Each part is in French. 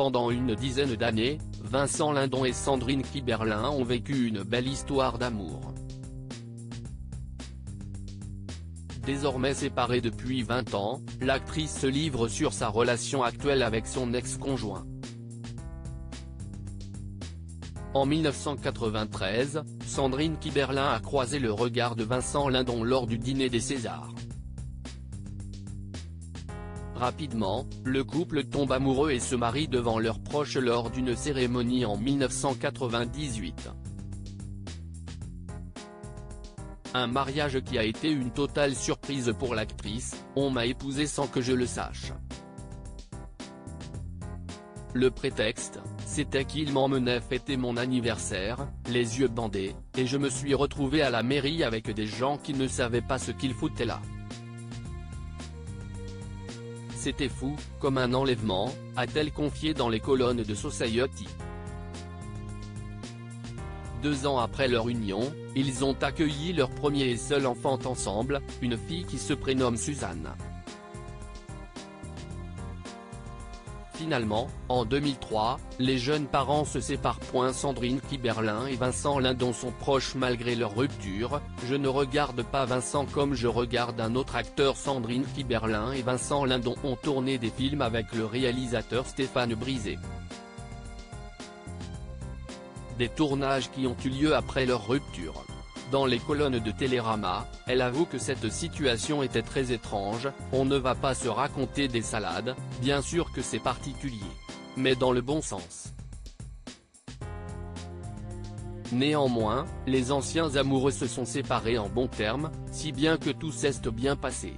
Pendant une dizaine d'années, Vincent Lindon et Sandrine Kiberlin ont vécu une belle histoire d'amour. Désormais séparée depuis 20 ans, l'actrice se livre sur sa relation actuelle avec son ex-conjoint. En 1993, Sandrine Kiberlin a croisé le regard de Vincent Lindon lors du dîner des Césars. Rapidement, le couple tombe amoureux et se marie devant leurs proches lors d'une cérémonie en 1998. Un mariage qui a été une totale surprise pour l'actrice, « On m'a épousé sans que je le sache ». Le prétexte, c'était qu'il m'emmenait fêter mon anniversaire, les yeux bandés, et je me suis retrouvée à la mairie avec des gens qui ne savaient pas ce qu'ils foutaient là. C'était fou, comme un enlèvement, a-t-elle confié dans les colonnes de Society. 2 ans après leur union, ils ont accueilli leur premier et seul enfant ensemble, une fille qui se prénomme Suzanne. Finalement, en 2003, les jeunes parents se séparent. Sandrine Kiberlin et Vincent Lindon sont proches malgré leur rupture. Je ne regarde pas Vincent comme je regarde un autre acteur. Sandrine Kiberlin et Vincent Lindon ont tourné des films avec le réalisateur Stéphane Brisé. Des tournages qui ont eu lieu après leur rupture. Dans les colonnes de Télérama, elle avoue que cette situation était très étrange. On ne va pas se raconter des salades, bien sûr que c'est particulier. Mais dans le bon sens. Néanmoins, les anciens amoureux se sont séparés en bons termes, si bien que tout s'est bien passé.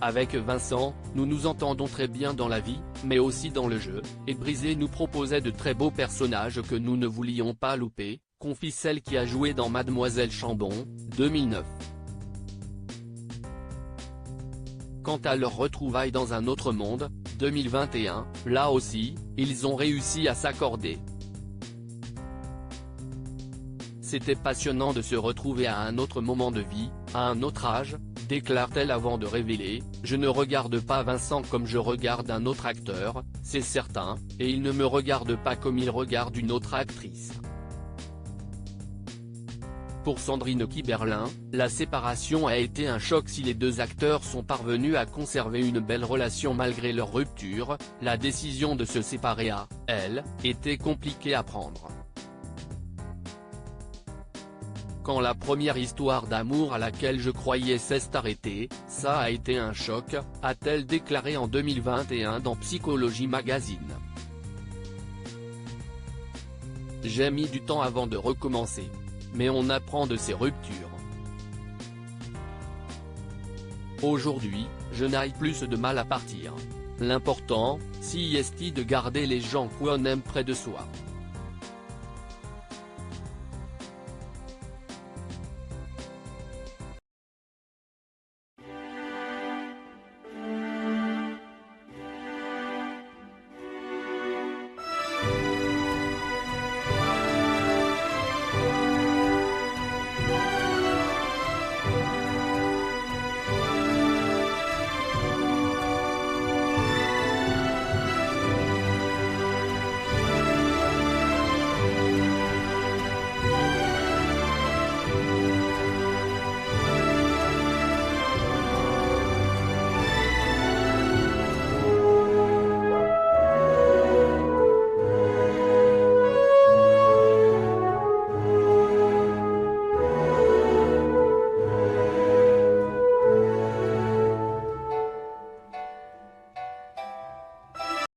Avec Vincent, nous nous entendons très bien dans la vie, mais aussi dans le jeu, et Brisé nous proposait de très beaux personnages que nous ne voulions pas louper, confie celle qui a joué dans Mademoiselle Chambon, 2009. Quant à leur retrouvaille dans un autre monde, 2021, là aussi, ils ont réussi à s'accorder. C'était passionnant de se retrouver à un autre moment de vie, à un autre âge, déclare-t-elle avant de révéler « Je ne regarde pas Vincent comme je regarde un autre acteur, c'est certain, et il ne me regarde pas comme il regarde une autre actrice ». Pour Sandrine Kiberlin, la séparation a été un choc. Si les deux acteurs sont parvenus à conserver une belle relation malgré leur rupture, la décision de se séparer a, elle, été compliquée à prendre. Quand la première histoire d'amour à laquelle je croyais s'est arrêtée, ça a été un choc, a-t-elle déclaré en 2021 dans Psychologie Magazine. J'ai mis du temps avant de recommencer. Mais on apprend de ses ruptures. Aujourd'hui, je n'ai plus de mal à partir. L'important, c'est de garder les gens qu'on aime près de soi.